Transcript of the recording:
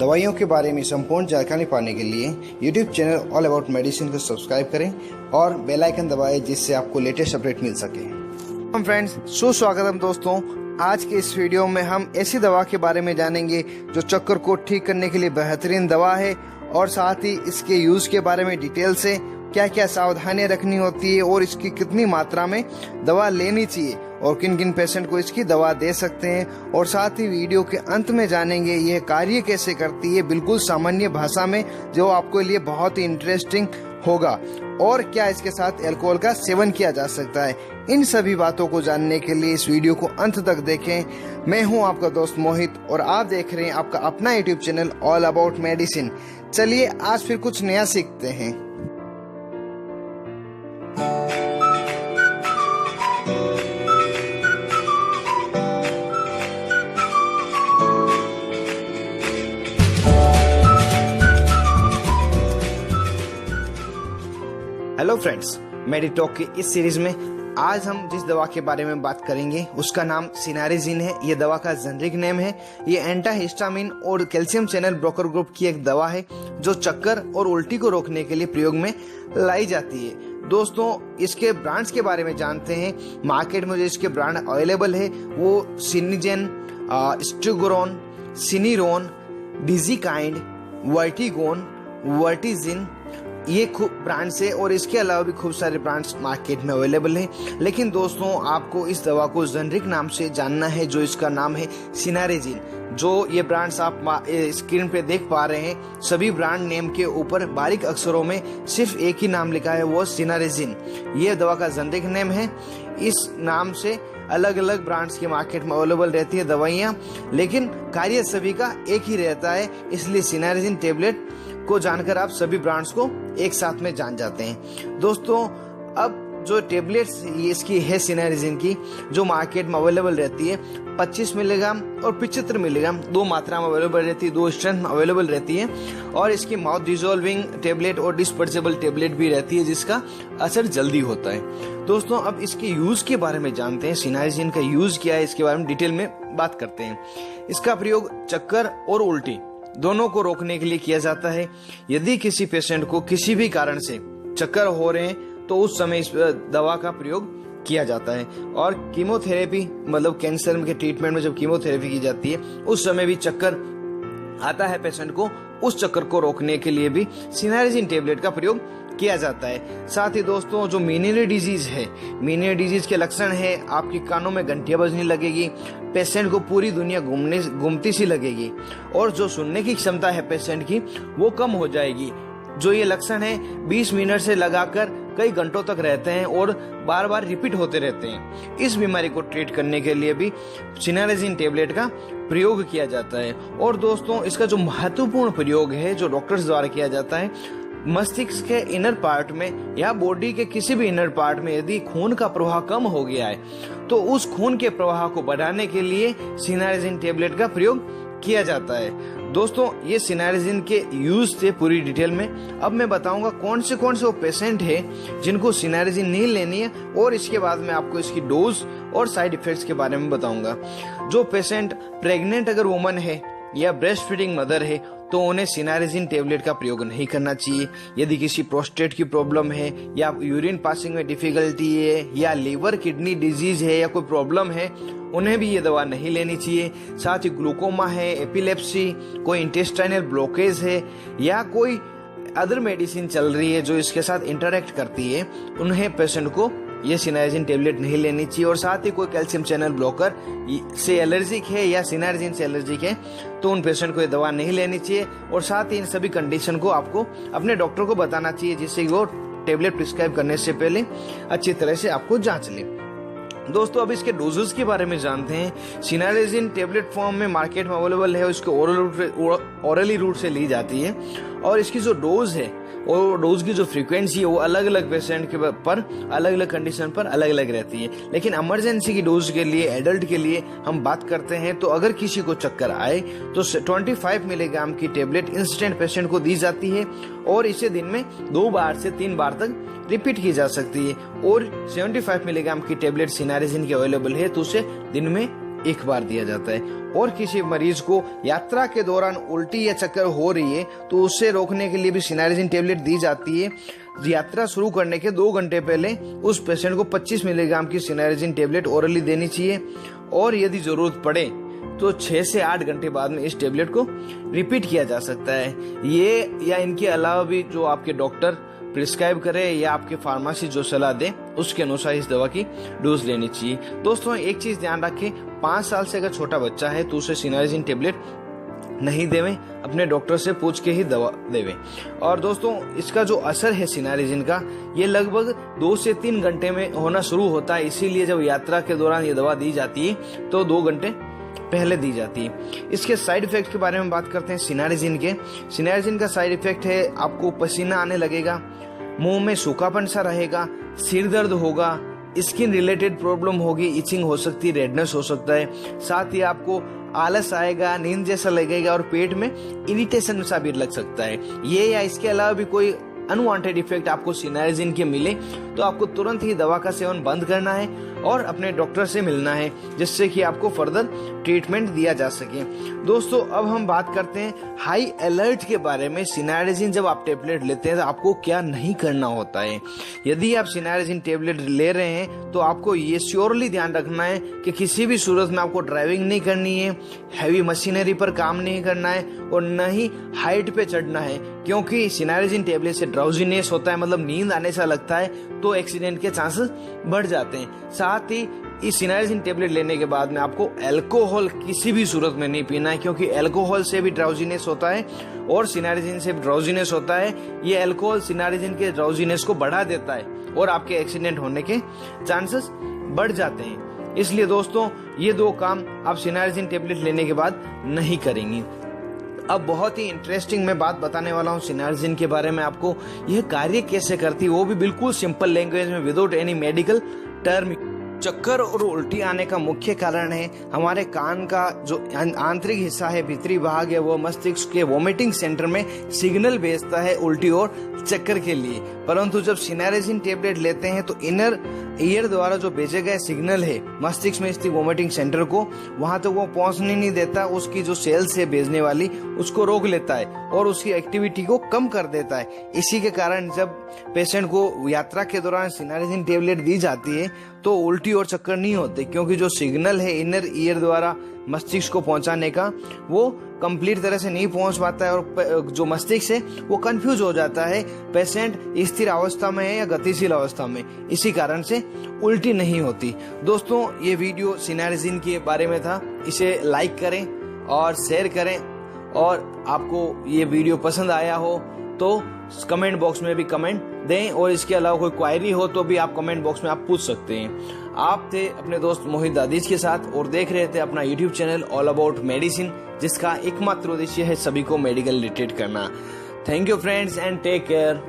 दवाइयों के बारे में संपूर्ण जानकारी पाने के लिए YouTube channel all about medicine को सब्सक्राइब करें और बेल आइकन दबाएं, जिससे आपको लेटेस्ट अपडेट मिल सके। हम फ्रेंड्स, सुस्वागतम दोस्तों। आज के इस वीडियो में हम ऐसी दवा के बारे में जानेंगे जो चक्कर को ठीक करने के लिए बेहतरीन दवा है, और साथ ही इसके यूज के बारे में डिटेल से क्या क्या सावधानियां रखनी होती है और इसकी कितनी मात्रा में दवा लेनी चाहिए और किन किन पेशेंट को इसकी दवा दे सकते हैं। और साथ ही वीडियो के अंत में जानेंगे यह कार्य कैसे करती है, बिल्कुल सामान्य भाषा में, जो आपको लिए बहुत ही इंटरेस्टिंग होगा। और क्या इसके साथ अल्कोहल का सेवन किया जा सकता है। इन सभी बातों को जानने के लिए इस वीडियो को अंत तक देखें। मैं हूं आपका दोस्त मोहित और आप देख रहे हैं आपका अपना YouTube channel all about medicine. चलिए आज फिर कुछ नया सीखते हैं। हेलो फ्रेंड्स, मेडिटॉक की इस सीरीज में आज हम जिस दवा के बारे में बात करेंगे उसका नाम सिनारेजिन है। ये दवा का जेनरिक नेम है। ये एंटाहिस्टामिन और कैल्शियम चैनल ब्लॉकर ग्रुप की एक दवा है जो चक्कर और उल्टी को रोकने के लिए प्रयोग में लाई जाती है। दोस्तों, इसके ब्रांड्स के बारे में जानते हैं। मार्केट में जो इसके ब्रांड अवेलेबल है वो सिनिजेन, स्ट्रिगोरोन, सिनीरोन, डिजिकाइंड, वर्टिगोन, वर्टिजिन, ये खूब ब्रांड्स है। और इसके अलावा भी खूब सारे ब्रांड्स मार्केट में अवेलेबल हैं। लेकिन दोस्तों, आपको इस दवा को जेनरिक नाम से जानना है, जो इसका नाम है सिनारेजिन। जो ये ब्रांड्स आप स्क्रीन पे देख पा रहे हैं, सभी ब्रांड नेम के ऊपर बारीक अक्षरों में सिर्फ एक ही नाम लिखा है, वो सिनारेजिन। ये दवा का जेनरिक नेम है। इस नाम से अलग अलग ब्रांड्स के मार्केट में अवेलेबल रहती है दवाइयाँ, लेकिन कार्य सभी का एक ही रहता है। इसलिए सिनारेजिन टेबलेट को जानकर आप सभी ब्रांड्स को एक साथ में जान जाते हैं। दोस्तों, अब जो टेबलेट्स इसकी है सिनारेजिन की, जो मार्केट में अवेलेबल रहती है, 25 मिलीग्राम और 75 मिलीग्राम दो मात्रा में अवेलेबल रहती है, दो स्ट्रेंथ में अवेलेबल रहती है। और इसकी माउथ डिसॉल्विंग टेबलेट और डिस्पर्सेबल टेबलेट भी रहती है, जिसका असर जल्दी होता है। दोस्तों, अब इसके यूज के बारे में जानते हैं। सिनारेजिन का यूज क्या है, इसके बारे में डिटेल में बात करते हैं। इसका प्रयोग चक्कर और उल्टी दोनों को रोकने के लिए किया जाता है। यदि किसी पेशेंट को किसी भी कारण से चक्कर हो रहे हैं तो उस समय इस दवा का प्रयोग किया जाता है। और कीमोथेरेपी, मतलब कैंसर के ट्रीटमेंट में जब कीमोथेरेपी की जाती है उस समय भी चक्कर आता है पेशेंट को, उस चक्कर को रोकने के लिए भी सिनारेजिन टेबलेट का प्रयोग किया जाता है। साथ ही दोस्तों, जो मीनियरी डिजीज है, मीनियरी डिजीज के लक्षण है आपके कानों में घंटियां बजने लगेगी, पेशेंट को पूरी दुनिया घूमती सी लगेगी, और जो सुनने की क्षमता है पेशेंट की वो कम हो जाएगी। जो ये लक्षण है 20 मिनट से लगाकर कई घंटों तक रहते हैं और बार बार रिपीट होते रहते हैं। इस बीमारी को ट्रीट करने के लिए भी सिनारेजिन टेबलेट का प्रयोग किया जाता है। और दोस्तों, इसका जो महत्वपूर्ण प्रयोग है जो डॉक्टर्स द्वारा किया जाता है, मस्तिष्क के इनर पार्ट में या बॉडी के किसी भी इनर पार्ट में यदि खून का प्रवाह कम हो गया है तो उस खून के प्रवाह को बढ़ाने के लिए सिनारेजिन टेबलेट का प्रयोग किया जाता है। दोस्तों, ये सिनारेजिन के यूज थे पूरी डिटेल में। अब मैं बताऊंगा कौन से वो पेशेंट है जिनको सिनारेजिन नहीं लेनी है, और इसके बाद में आपको इसकी डोज और साइड इफेक्ट्स के बारे में बताऊंगा। जो पेशेंट प्रेग्नेंट अगर वुमन है या ब्रेस्ट फीडिंग मदर है तो उन्हें सिनारेजिन टेबलेट का प्रयोग नहीं करना चाहिए। यदि किसी प्रोस्टेट की प्रॉब्लम है या यूरिन पासिंग में डिफिकल्टी है या लीवर किडनी डिजीज है या कोई प्रॉब्लम है, उन्हें भी ये दवा नहीं लेनी चाहिए। साथ ही ग्लूकोमा है, एपिलेप्सी, कोई इंटेस्टाइनल ब्लॉकेज है या कोई अदर मेडिसिन चल रही है जो इसके साथ इंटरेक्ट करती है, उन्हें पेशेंट को ये सिनारेजिन टेबलेट नहीं लेनी चाहिए। और साथ ही कोई कैल्शियम चैनल ब्लॉकर से एलर्जिक है या सिनारेजिन से एलर्जिक है तो उन पेशेंट को ये दवा नहीं लेनी चाहिए। और साथ ही इन सभी कंडीशन को आपको अपने डॉक्टर को बताना चाहिए, जिससे वो टेबलेट प्रिस्क्राइब करने से पहले अच्छी तरह से आपको जांच ले। दोस्तों, अब इसके डोजेस के बारे में जानते हैं। सिनारेजिन टेबलेट फॉर्म में मार्केट में अवेलेबल है, उसको ओरली रूट से ली जाती है। और इसकी जो डोज है और डोज की जो फ्रीक्वेंसी है वो अलग अलग पेशेंट के पर अलग अलग कंडीशन पर अलग अलग रहती है। लेकिन इमरजेंसी की डोज के लिए, एडल्ट के लिए हम बात करते हैं तो अगर किसी को चक्कर आए तो 25 मिलीग्राम की टेबलेट इंस्टेंट पेशेंट को दी जाती है और इसे दिन में 2 बार से 3 बार तक रिपीट की जा सकती है। और 75 मिलीग्राम की टेबलेट सिनारेजिन की अवेलेबल है तो उसे दिन में एक बार दिया जाता है। और किसी मरीज को यात्रा के दौरान उल्टी या चक्कर हो रही है तो उससे रोकने के लिए भी सिनारेजिन टेबलेट दी जाती है। यात्रा शुरू करने के 2 घंटे पहले उस पेशेंट को 25 मिलीग्राम की सिनारेजिन टेबलेट ओरली देनी चाहिए और यदि जरूरत पड़े तो 6 से 8 घंटे बाद में इस टेबलेट को रिपीट किया जा सकता है। ये या इनके अलावा भी जो आपके डॉक्टर प्रिस्क्राइब करे या आपके फार्मेसी जो सलाह दे उसके अनुसार इस दवा की डोज लेनी चाहिए। दोस्तों एक चीज ध्यान रखें, 5 साल से अगर छोटा बच्चा है तो उसे सिनारेजिन टेबलेट नहीं देवें, अपने डॉक्टर से पूछ के ही दवा देवें। और दोस्तों इसका जो असर है सिनारेजिन का ये लगभग 2 से 3 घंटे में होना शुरू होता है, इसीलिए जब यात्रा के दौरान ये दवा दी जाती है तो 2 घंटे पहले दी जाती है। इसके साइड इफेक्ट के बारे में बात करते हैं सिनारेजिन के। सिनारेजिन का साइड इफेक्ट है आपको पसीना आने लगेगा, मुंह में सूखापन सा रहेगा, सिर दर्द होगा, स्किन रिलेटेड प्रॉब्लम होगी, इचिंग हो सकती है, रेडनेस हो सकता है, साथ ही आपको आलस आएगा, नींद जैसा लगेगा और पेट में इरिटेशन सा भी लग सकता है। ये या इसके अलावा भी कोई अनवांटेड इफेक्ट आपको सिनारेजिन के मिले तो आपको तुरंत ही दवा का सेवन बंद करना है और अपने डॉक्टर से मिलना है जिससे कि आपको फर्दर ट्रीटमेंट दिया जा सके। दोस्तों अब हम बात करते हैं हाई अलर्ट के बारे में। सिनारेजिन जब आप टेबलेट लेते हैं तो आपको क्या नहीं करना होता है। यदि आप सिनारेजिन टेबलेट ले रहे हैं तो आपको ये श्योरली ध्यान रखना है कि किसी भी सूरत में आपको ड्राइविंग नहीं करनी है, हैवी मशीनरी पर काम नहीं करना है और न ही हाइट पे चढ़ना है, क्योंकि सिनारेजिन टेबलेट से ड्राउजीनेस होता है, मतलब नींद आने सा लगता है, तो एक्सीडेंट के चांसेस बढ़ जाते हैं। साथ ही इस सिनारेजिन टेबलेट लेने के बाद में आपको अल्कोहल किसी भी सूरत में नहीं पीना है, क्योंकि अल्कोहल से भी ड्राउजीनेस होता है और सिनारेजिन से भी ड्राउजीनेस होता है। ये अल्कोहल सिनारेजिन के ड्राउजीनेस को बढ़ा देता है और आपके एक्सीडेंट होने के चांसेस बढ़ जाते हैं। इसलिए दोस्तों ये 2 काम आप सिनारेजिन टेबलेट लेने के बाद नहीं करेंगे। अब बहुत ही इंटरेस्टिंग मैं बात बताने वाला हूँ सिनारेजिन के बारे में आपको। यह कार्य कैसे करती है वो भी बिल्कुल सिंपल लैंग्वेज में, विदाउट एनी मेडिकल टर्म। चक्कर और उल्टी आने का मुख्य कारण है हमारे कान का जो आंतरिक हिस्सा है, भीतरी भाग है, वो मस्तिष्क के वोमिटिंग सेंटर में सिग्नल भेजता है उल्टी और चक्कर के लिए। परंतु जब सिनारेजिन टेबलेट लेते हैं तो इनर ईयर द्वारा जो भेजे गए सिग्नल है मस्तिष्क में स्थित वोमिटिंग सेंटर को, वहां तक वो पहुंचने नहीं देता। उसकी जो सेल्स है भेजने वाली उसको रोक लेता है और उसकी एक्टिविटी को कम कर देता है। इसी के कारण जब पेशेंट को यात्रा के दौरान सिनारेजिन टेबलेट दी जाती है तो उल्टी और चक्कर नहीं होते, क्योंकि जो सिग्नल है इनर ईयर द्वारा मस्तिष्क को पहुंचाने का वो कंप्लीट तरह से नहीं पहुंच पाता है और जो मस्तिष्क है वो कंफ्यूज हो जाता है, पेशेंट स्थिर अवस्था में है या गतिशील अवस्था में, इसी कारण से उल्टी नहीं होती। दोस्तों ये वीडियो सिनारेजिन के बारे में था, इसे लाइक करें और शेयर करें, और आपको ये वीडियो पसंद आया हो तो कमेंट बॉक्स में भी कमेंट दें, और इसके अलावा कोई क्वायरी हो तो भी आप कमेंट बॉक्स में आप पूछ सकते हैं। आप थे अपने दोस्त मोहित दादिज के साथ और देख रहे थे अपना YouTube channel all about medicine, जिसका एकमात्र उद्देश्य है सभी को मेडिकल रिलेटेड करना। Thank you friends and take care.